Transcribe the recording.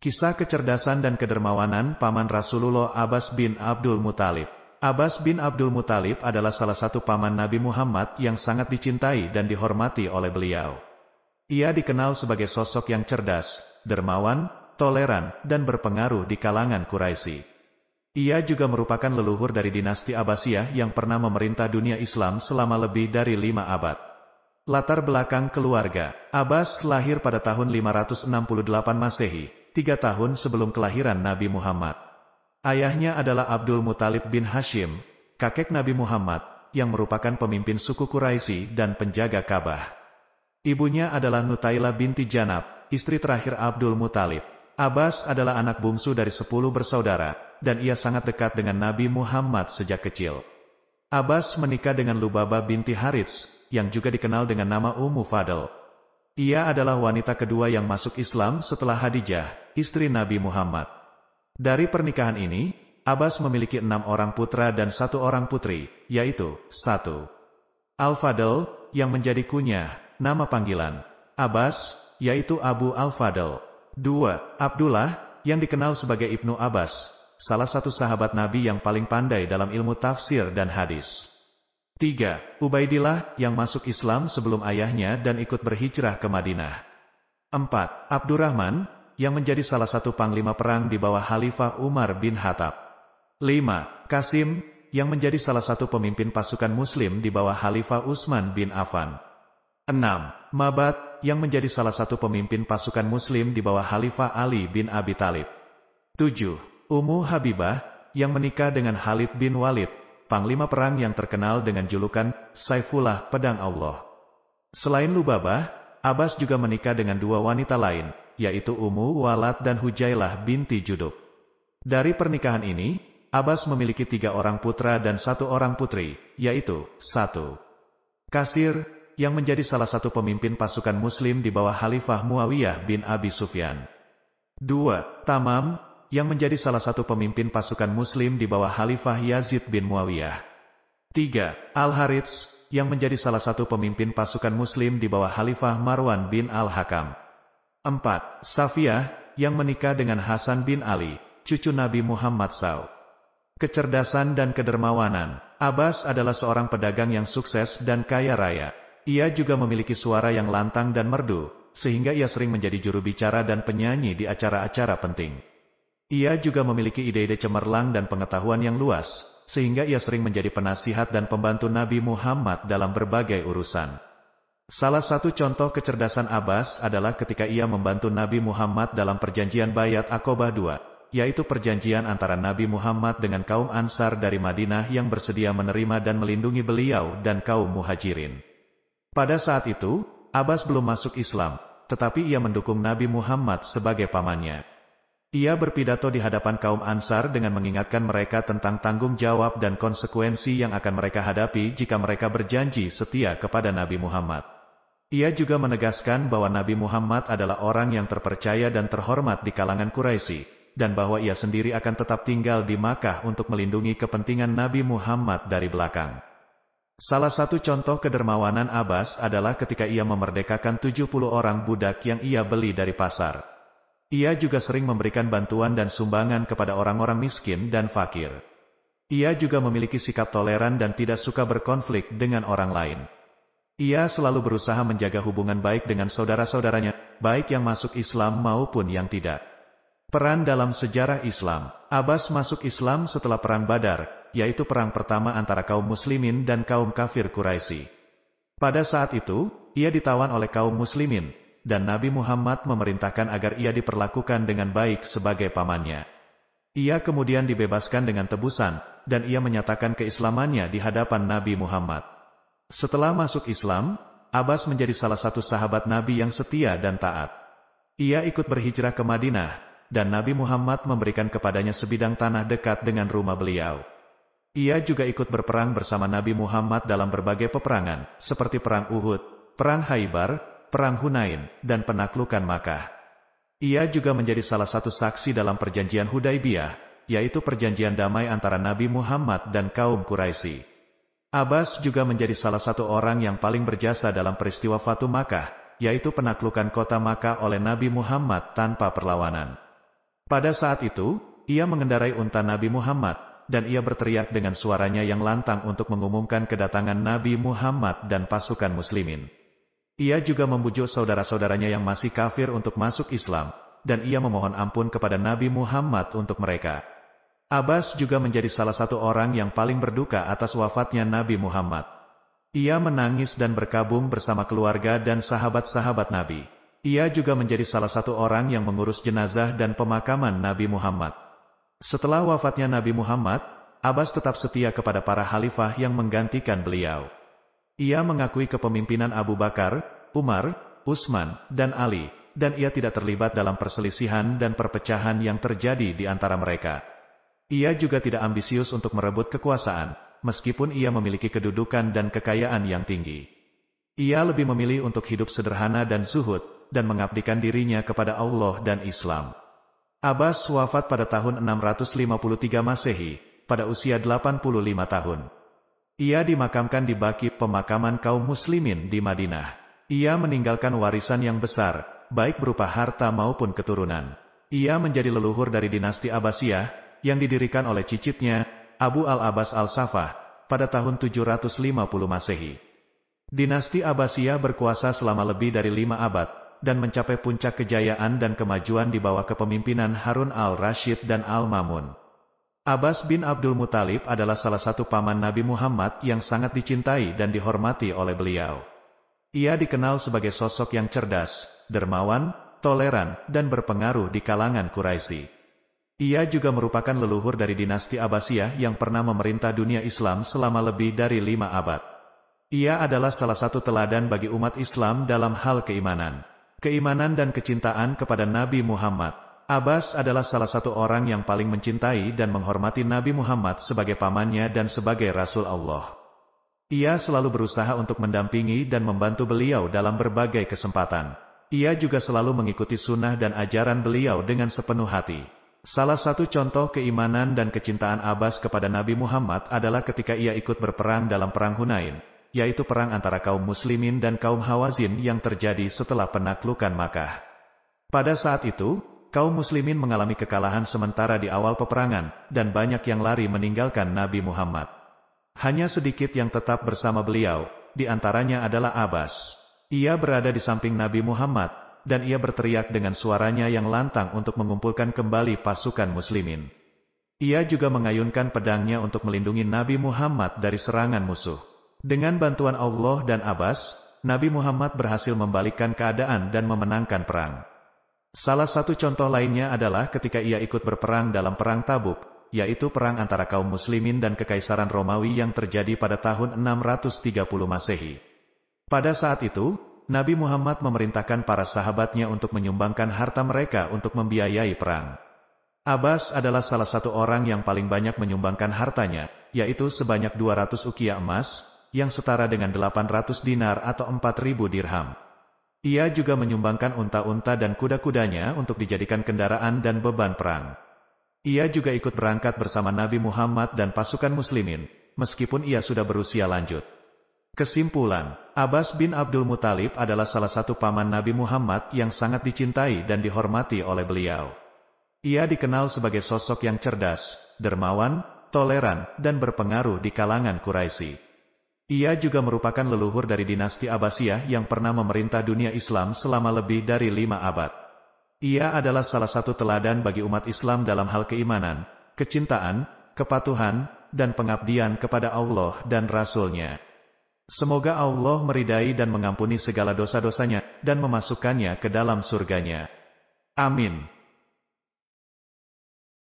Kisah kecerdasan dan kedermawanan paman Rasulullah Abbas bin Abdul Muthalib. Abbas bin Abdul Muthalib adalah salah satu paman Nabi Muhammad yang sangat dicintai dan dihormati oleh beliau. Ia dikenal sebagai sosok yang cerdas, dermawan, toleran, dan berpengaruh di kalangan Quraisy. Ia juga merupakan leluhur dari dinasti Abbasiyah yang pernah memerintah dunia Islam selama lebih dari 5 abad. Latar belakang keluarga. Abbas lahir pada tahun 568 Masehi, 3 tahun sebelum kelahiran Nabi Muhammad. Ayahnya adalah Abdul Muthalib bin Hashim, kakek Nabi Muhammad, yang merupakan pemimpin suku Quraisy dan penjaga Ka'bah. Ibunya adalah Nutailah binti Janab, istri terakhir Abdul Muthalib. Abbas adalah anak bungsu dari 10 bersaudara, dan ia sangat dekat dengan Nabi Muhammad sejak kecil. Abbas menikah dengan Lubabah binti Harits, yang juga dikenal dengan nama Ummu Fadl. Ia adalah wanita kedua yang masuk Islam setelah Khadijah, istri Nabi Muhammad. Dari pernikahan ini, Abbas memiliki 6 orang putra dan 1 orang putri, yaitu 1. Al-Fadl, yang menjadi kunyah, nama panggilan. Abbas, yaitu Abu Al-Fadl. 2. Abdullah, yang dikenal sebagai Ibnu Abbas, salah satu sahabat Nabi yang paling pandai dalam ilmu tafsir dan hadis. 3. Ubaidillah, yang masuk Islam sebelum ayahnya dan ikut berhijrah ke Madinah. 4. Abdurrahman, yang menjadi salah satu panglima perang di bawah Khalifah Umar bin Khattab. 5. Qasim, yang menjadi salah satu pemimpin pasukan Muslim di bawah Khalifah Utsman bin Affan. 6. Ma'bad, yang menjadi salah satu pemimpin pasukan Muslim di bawah Khalifah Ali bin Abi Thalib. 7. Ummu Habibah, yang menikah dengan Khalid bin Walid, panglima perang yang terkenal dengan julukan Saifullah Pedang Allah. Selain Lubabah, Abbas juga menikah dengan 2 wanita lain, yaitu Ummu Walad dan Hujailah binti Judub. Dari pernikahan ini, Abbas memiliki 3 orang putra dan 1 orang putri, yaitu 1. Qasir, yang menjadi salah satu pemimpin pasukan Muslim di bawah Khalifah Muawiyah bin Abi Sufyan. 2. Tamam, yang menjadi salah satu pemimpin pasukan Muslim di bawah Khalifah Yazid bin Muawiyah. 3. Al-Harits, yang menjadi salah satu pemimpin pasukan Muslim di bawah Khalifah Marwan bin Al-Hakam. 4. Safiyah, yang menikah dengan Hasan bin Ali, cucu Nabi Muhammad SAW. Kecerdasan dan kedermawanan. Abbas adalah seorang pedagang yang sukses dan kaya raya. Ia juga memiliki suara yang lantang dan merdu, sehingga ia sering menjadi juru bicara dan penyanyi di acara-acara penting. Ia juga memiliki ide-ide cemerlang dan pengetahuan yang luas, sehingga ia sering menjadi penasihat dan pembantu Nabi Muhammad dalam berbagai urusan. Salah satu contoh kecerdasan Abbas adalah ketika ia membantu Nabi Muhammad dalam perjanjian Bayat Aqobah II, yaitu perjanjian antara Nabi Muhammad dengan kaum Ansar dari Madinah yang bersedia menerima dan melindungi beliau dan kaum Muhajirin. Pada saat itu, Abbas belum masuk Islam, tetapi ia mendukung Nabi Muhammad sebagai pamannya. Ia berpidato di hadapan kaum Ansar dengan mengingatkan mereka tentang tanggung jawab dan konsekuensi yang akan mereka hadapi jika mereka berjanji setia kepada Nabi Muhammad. Ia juga menegaskan bahwa Nabi Muhammad adalah orang yang terpercaya dan terhormat di kalangan Quraisy, dan bahwa ia sendiri akan tetap tinggal di Makkah untuk melindungi kepentingan Nabi Muhammad dari belakang. Salah satu contoh kedermawanan Abbas adalah ketika ia memerdekakan 70 orang budak yang ia beli dari pasar. Ia juga sering memberikan bantuan dan sumbangan kepada orang-orang miskin dan fakir. Ia juga memiliki sikap toleran dan tidak suka berkonflik dengan orang lain. Ia selalu berusaha menjaga hubungan baik dengan saudara-saudaranya, baik yang masuk Islam maupun yang tidak. Peran dalam sejarah Islam. Abbas masuk Islam setelah Perang Badar, yaitu perang pertama antara kaum muslimin dan kaum kafir Quraisy. Pada saat itu, ia ditawan oleh kaum muslimin, dan Nabi Muhammad memerintahkan agar ia diperlakukan dengan baik sebagai pamannya. Ia kemudian dibebaskan dengan tebusan, dan ia menyatakan keislamannya di hadapan Nabi Muhammad. Setelah masuk Islam, Abbas menjadi salah satu sahabat Nabi yang setia dan taat. Ia ikut berhijrah ke Madinah, dan Nabi Muhammad memberikan kepadanya sebidang tanah dekat dengan rumah beliau. Ia juga ikut berperang bersama Nabi Muhammad dalam berbagai peperangan, seperti Perang Uhud, Perang Khaybar, Perang Hunain, dan penaklukan Makkah. Ia juga menjadi salah satu saksi dalam perjanjian Hudaibiyah, yaitu perjanjian damai antara Nabi Muhammad dan kaum Quraisy. Abbas juga menjadi salah satu orang yang paling berjasa dalam peristiwa Fatu Makkah, yaitu penaklukan kota Makkah oleh Nabi Muhammad tanpa perlawanan. Pada saat itu, ia mengendarai unta Nabi Muhammad, dan ia berteriak dengan suaranya yang lantang untuk mengumumkan kedatangan Nabi Muhammad dan pasukan muslimin. Ia juga membujuk saudara-saudaranya yang masih kafir untuk masuk Islam, dan ia memohon ampun kepada Nabi Muhammad untuk mereka. Abbas juga menjadi salah satu orang yang paling berduka atas wafatnya Nabi Muhammad. Ia menangis dan berkabung bersama keluarga dan sahabat-sahabat Nabi. Ia juga menjadi salah satu orang yang mengurus jenazah dan pemakaman Nabi Muhammad. Setelah wafatnya Nabi Muhammad, Abbas tetap setia kepada para khalifah yang menggantikan beliau. Ia mengakui kepemimpinan Abu Bakar, Umar, Utsman, dan Ali, dan ia tidak terlibat dalam perselisihan dan perpecahan yang terjadi di antara mereka. Ia juga tidak ambisius untuk merebut kekuasaan, meskipun ia memiliki kedudukan dan kekayaan yang tinggi. Ia lebih memilih untuk hidup sederhana dan zuhud, dan mengabdikan dirinya kepada Allah dan Islam. Abbas wafat pada tahun 653 Masehi, pada usia 85 tahun. Ia dimakamkan di Baqi' pemakaman kaum muslimin di Madinah. Ia meninggalkan warisan yang besar, baik berupa harta maupun keturunan. Ia menjadi leluhur dari dinasti Abbasiyah, yang didirikan oleh cicitnya, Abu al-Abbas al-Safah, pada tahun 750 Masehi. Dinasti Abbasiyah berkuasa selama lebih dari 5 abad, dan mencapai puncak kejayaan dan kemajuan di bawah kepemimpinan Harun al-Rashid dan al-Mamun. Abbas bin Abdul Muthalib adalah salah satu paman Nabi Muhammad yang sangat dicintai dan dihormati oleh beliau. Ia dikenal sebagai sosok yang cerdas, dermawan, toleran, dan berpengaruh di kalangan Quraisy. Ia juga merupakan leluhur dari dinasti Abbasiyah yang pernah memerintah dunia Islam selama lebih dari 5 abad. Ia adalah salah satu teladan bagi umat Islam dalam hal keimanan dan kecintaan kepada Nabi Muhammad. Abbas adalah salah satu orang yang paling mencintai dan menghormati Nabi Muhammad sebagai pamannya dan sebagai Rasul Allah. Ia selalu berusaha untuk mendampingi dan membantu beliau dalam berbagai kesempatan. Ia juga selalu mengikuti sunnah dan ajaran beliau dengan sepenuh hati. Salah satu contoh keimanan dan kecintaan Abbas kepada Nabi Muhammad adalah ketika ia ikut berperang dalam Perang Hunain, yaitu perang antara kaum muslimin dan kaum Hawazin yang terjadi setelah penaklukan Makkah. Pada saat itu, kaum muslimin mengalami kekalahan sementara di awal peperangan, dan banyak yang lari meninggalkan Nabi Muhammad. Hanya sedikit yang tetap bersama beliau, di antaranya adalah Abbas. Ia berada di samping Nabi Muhammad, dan ia berteriak dengan suaranya yang lantang untuk mengumpulkan kembali pasukan muslimin. Ia juga mengayunkan pedangnya untuk melindungi Nabi Muhammad dari serangan musuh. Dengan bantuan Allah dan Abbas, Nabi Muhammad berhasil membalikkan keadaan dan memenangkan perang. Salah satu contoh lainnya adalah ketika ia ikut berperang dalam Perang Tabuk, yaitu perang antara kaum muslimin dan Kekaisaran Romawi yang terjadi pada tahun 630 Masehi. Pada saat itu, Nabi Muhammad memerintahkan para sahabatnya untuk menyumbangkan harta mereka untuk membiayai perang. Abbas adalah salah satu orang yang paling banyak menyumbangkan hartanya, yaitu sebanyak 200 ukiah emas, yang setara dengan 800 dinar atau 4.000 dirham. Ia juga menyumbangkan unta-unta dan kuda-kudanya untuk dijadikan kendaraan dan beban perang. Ia juga ikut berangkat bersama Nabi Muhammad dan pasukan muslimin, meskipun ia sudah berusia lanjut. Kesimpulan, Abbas bin Abdul Muthalib adalah salah satu paman Nabi Muhammad yang sangat dicintai dan dihormati oleh beliau. Ia dikenal sebagai sosok yang cerdas, dermawan, toleran, dan berpengaruh di kalangan Quraisy. Ia juga merupakan leluhur dari dinasti Abbasiyah yang pernah memerintah dunia Islam selama lebih dari 5 abad. Ia adalah salah satu teladan bagi umat Islam dalam hal keimanan, kecintaan, kepatuhan, dan pengabdian kepada Allah dan Rasul-Nya. Semoga Allah meridai dan mengampuni segala dosa-dosanya, dan memasukkannya ke dalam surganya. Amin.